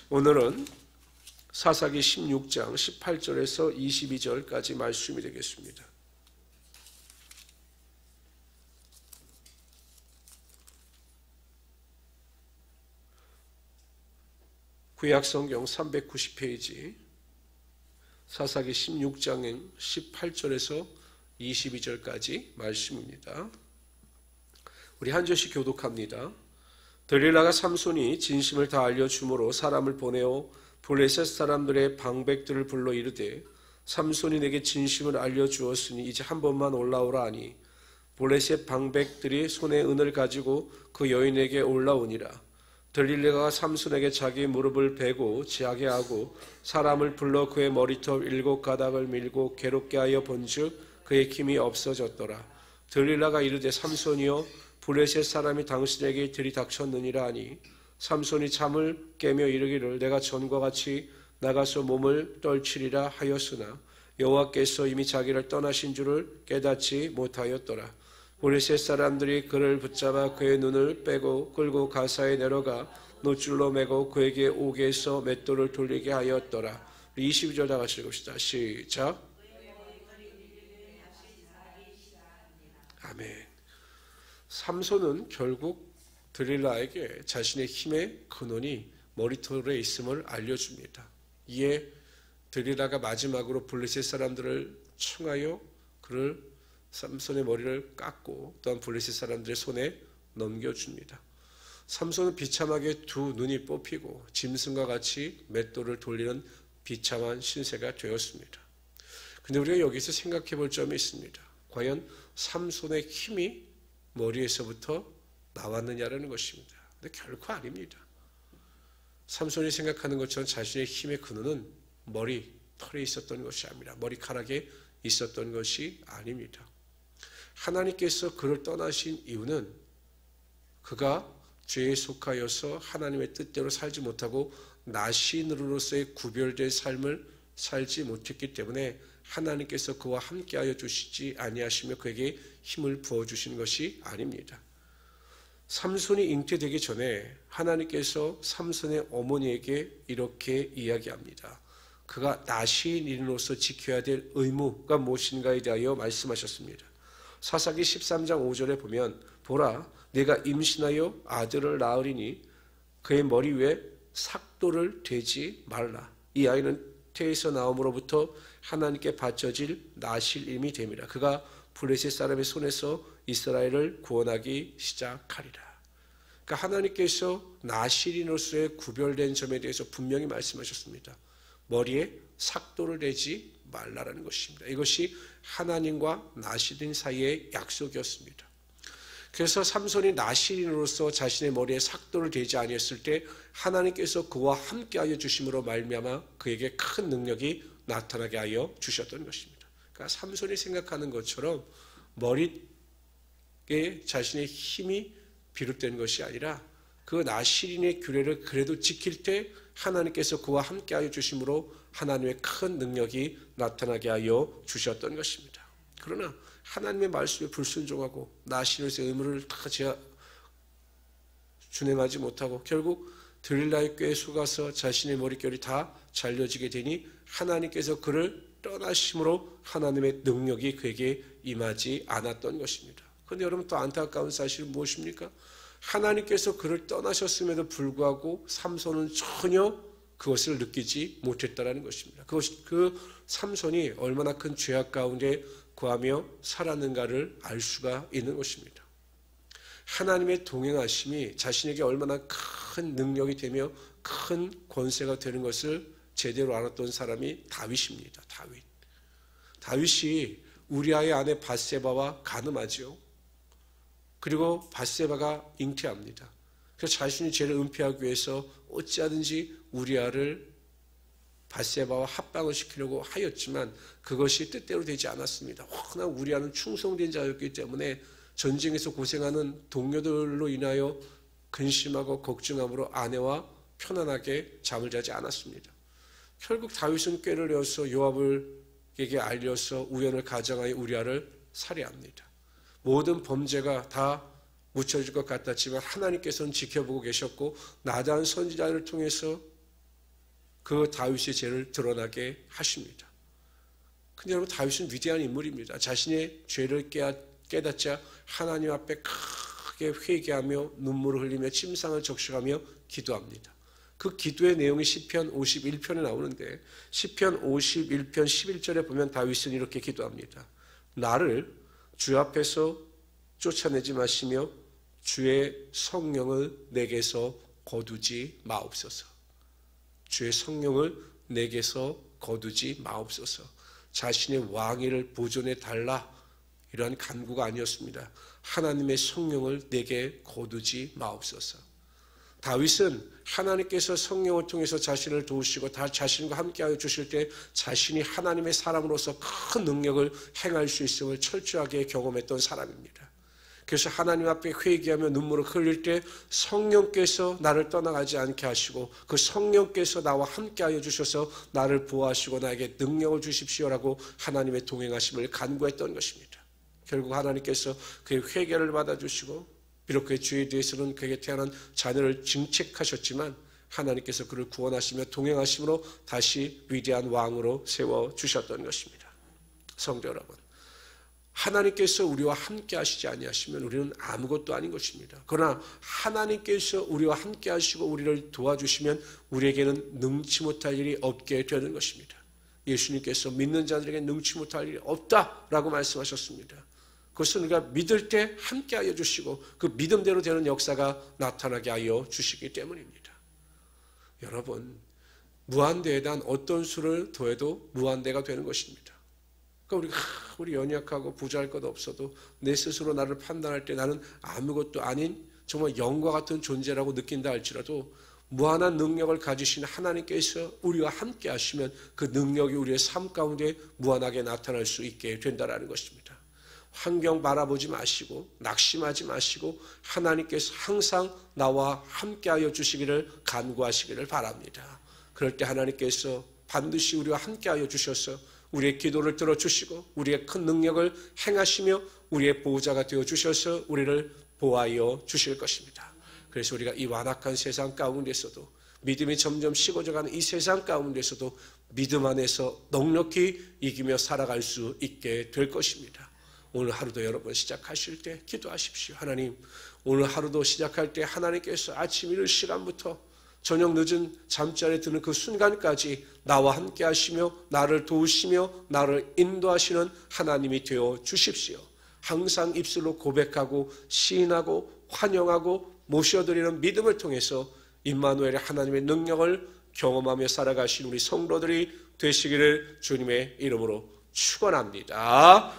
오늘은 사사기 16장 18절에서 22절까지 말씀이 되겠습니다. 구약성경 390페이지 사사기 16장 18절에서 22절까지 말씀입니다. 우리 한 절씩 교독합니다. 들릴라가 삼손이 진심을 다 알려주므로 사람을 보내어 블레셋 사람들의 방백들을 불러 이르되 삼손이 내게 진심을 알려주었으니 이제 한 번만 올라오라 하니 블레셋 방백들이 손에 은을 가지고 그 여인에게 올라오니라. 들릴라가 삼손에게 자기 무릎을 베고 지하게 하고 사람을 불러 그의 머리털 7가닥을 밀고 괴롭게 하여 본즉 그의 힘이 없어졌더라. 들릴라가 이르되 삼손이여 블레셋 사람이 당신에게 들이닥쳤느니라 하니 삼손이 잠을 깨며 이르기를 내가 전과 같이 나가서 몸을 떨치리라 하였으나 여호와께서 이미 자기를 떠나신 줄을 깨닫지 못하였더라. 블레셋 사람들이 그를 붙잡아 그의 눈을 빼고 끌고 가사에 내려가 노줄로 매고 그에게 옥에 서 맷돌을 돌리게 하였더라. 22절 다 같이 읽읍시다. 시작. 아멘. 삼손은 결국 들릴라에게 자신의 힘의 근원이 머리털에 있음을 알려줍니다. 이에 들릴라가 마지막으로 블레셋 사람들을 청하여 그를 삼손의 머리를 깎고 또한 블레셋 사람들의 손에 넘겨줍니다. 삼손은 비참하게 두 눈이 뽑히고 짐승과 같이 맷돌을 돌리는 비참한 신세가 되었습니다. 그런데 우리가 여기서 생각해 볼 점이 있습니다. 과연 삼손의 힘이 머리에서부터 나왔느냐라는 것입니다. 근데 결코 아닙니다. 삼손이 생각하는 것처럼 자신의 힘의 근원은 머리털에 있었던 것이 아니라 머리카락에 있었던 것이 아닙니다. 하나님께서 그를 떠나신 이유는 그가 죄에 속하여서 하나님의 뜻대로 살지 못하고 나신으로서의 구별된 삶을 살지 못했기 때문에 하나님께서 그와 함께하여 주시지 아니하시며 그에게 힘을 부어주신 것이 아닙니다. 삼손이 잉태되기 전에 하나님께서 삼손의 어머니에게 이렇게 이야기합니다. 그가 나신인으로서 지켜야 될 의무가 무엇인가에 대하여 말씀하셨습니다. 사사기 13장 5절에 보면 보라 내가 임신하여 아들을 낳으리니 그의 머리 위에 삭도를 대지 말라. 이 아이는 태에서 나옴으로부터 하나님께 바쳐질 나실임이 됨이라. 그가 블레셋 사람의 손에서 이스라엘을 구원하기 시작하리라. 그러니까 하나님께서 나실인으로서의 구별된 점에 대해서 분명히 말씀하셨습니다. 머리에 삭도를 대지 말라라는 것입니다. 이것이 하나님과 나실인 사이의 약속이었습니다. 그래서 삼손이 나실인으로서 자신의 머리에 삭도를 대지 아니했을 때 하나님께서 그와 함께하여 주심으로 말미암아 그에게 큰 능력이 나타나게 하여 주셨던 것입니다. 그러니까 삼손이 생각하는 것처럼 머리에 자신의 힘이 비롯된 것이 아니라 그 나실인의 규례를 그래도 지킬 때 하나님께서 그와 함께하여 주심으로 하나님의 큰 능력이 나타나게 하여 주셨던 것입니다. 그러나 하나님의 말씀에 불순종하고 나실인으로서의 의무를 다 준행하지 못하고 결국 들릴라의 꾀에 속아서 자신의 머릿결이 다 잘려지게 되니 하나님께서 그를 떠나심으로 하나님의 능력이 그에게 임하지 않았던 것입니다. 그런데 여러분 또 안타까운 사실은 무엇입니까? 하나님께서 그를 떠나셨음에도 불구하고 삼손은 전혀 그것을 느끼지 못했다는 것입니다. 그 삼손이 얼마나 큰 죄악 가운데 구하며 살았는가를 알 수가 있는 것입니다. 하나님의 동행하심이 자신에게 얼마나 큰 능력이 되며 큰 권세가 되는 것을 제대로 알았던 사람이 다윗입니다. 다윗이 우리아의 아내 밧세바와 간음하지요. 그리고 밧세바가 잉태합니다. 그래서 자신이 죄를 은폐하기 위해서 어찌하든지 우리아를 밧세바와 합방을 시키려고 하였지만 그것이 뜻대로 되지 않았습니다. 워낙 우리아는 충성된 자였기 때문에 전쟁에서 고생하는 동료들로 인하여 근심하고 걱정함으로 아내와 편안하게 잠을 자지 않았습니다. 결국 다윗은 꾀를 내어서 요압에게 알려서 우연을 가정하여 우리아를 살해합니다. 모든 범죄가 다 묻혀질 것 같았지만 하나님께서는 지켜보고 계셨고 나단 선지자를 통해서 그 다윗의 죄를 드러나게 하십니다. 근데 여러분, 다윗은 위대한 인물입니다. 자신의 죄를 깨닫자 하나님 앞에 크게 회개하며 눈물을 흘리며 침상을 적셔가며 기도합니다. 그 기도의 내용이 시편 51편에 나오는데 시편 51편 11절에 보면 다윗은 이렇게 기도합니다. 나를 주 앞에서 쫓아내지 마시며 주의 성령을 내게서 거두지 마옵소서. 주의 성령을 내게서 거두지 마옵소서. 자신의 왕위를 보존해 달라, 이러한 간구가 아니었습니다. 하나님의 성령을 내게 거두지 마옵소서. 다윗은 하나님께서 성령을 통해서 자신을 도우시고 자신과 함께하여 주실 때 자신이 하나님의 사람으로서 큰 능력을 행할 수 있음을 철저하게 경험했던 사람입니다. 그래서 하나님 앞에 회개하며 눈물을 흘릴 때 성령께서 나를 떠나가지 않게 하시고 그 성령께서 나와 함께하여 주셔서 나를 보호하시고 나에게 능력을 주십시오라고 하나님의 동행하심을 간구했던 것입니다. 결국 하나님께서 그의 회개를 받아주시고 비록 그의 죄에 대해서는 그에게 태어난 자녀를 징책하셨지만 하나님께서 그를 구원하시며 동행하심으로 다시 위대한 왕으로 세워주셨던 것입니다. 성도 여러분, 하나님께서 우리와 함께 하시지 아니하시면 우리는 아무것도 아닌 것입니다. 그러나 하나님께서 우리와 함께 하시고 우리를 도와주시면 우리에게는 능치 못할 일이 없게 되는 것입니다. 예수님께서 믿는 자들에게 능치 못할 일이 없다라고 말씀하셨습니다. 그것은 우리가 믿을 때 함께하여 주시고 그 믿음대로 되는 역사가 나타나게 하여 주시기 때문입니다. 여러분, 무한대에 대한 어떤 수를 더해도 무한대가 되는 것입니다. 그러니까 우리 연약하고 부자할 것 없어도 내 스스로 나를 판단할 때 나는 아무것도 아닌 정말 영과 같은 존재라고 느낀다 할지라도 무한한 능력을 가지신 하나님께서 우리와 함께 하시면 그 능력이 우리의 삶 가운데 무한하게 나타날 수 있게 된다는 것입니다. 환경 바라보지 마시고 낙심하지 마시고 하나님께서 항상 나와 함께하여 주시기를 간구하시기를 바랍니다. 그럴 때 하나님께서 반드시 우리와 함께하여 주셔서 우리의 기도를 들어주시고 우리의 큰 능력을 행하시며 우리의 보호자가 되어주셔서 우리를 보호하여 주실 것입니다. 그래서 우리가 이 완악한 세상 가운데서도 믿음이 점점 식어져가는 이 세상 가운데서도 믿음 안에서 넉넉히 이기며 살아갈 수 있게 될 것입니다. 오늘 하루도 여러분 시작하실 때 기도하십시오. 하나님, 오늘 하루도 시작할 때 하나님께서 아침 이른 시간부터 저녁 늦은 잠자리에 드는 그 순간까지 나와 함께 하시며 나를 도우시며 나를 인도하시는 하나님이 되어 주십시오. 항상 입술로 고백하고 시인하고 환영하고 모셔드리는 믿음을 통해서 임마누엘의 하나님의 능력을 경험하며 살아가신 우리 성도들이 되시기를 주님의 이름으로 축원합니다.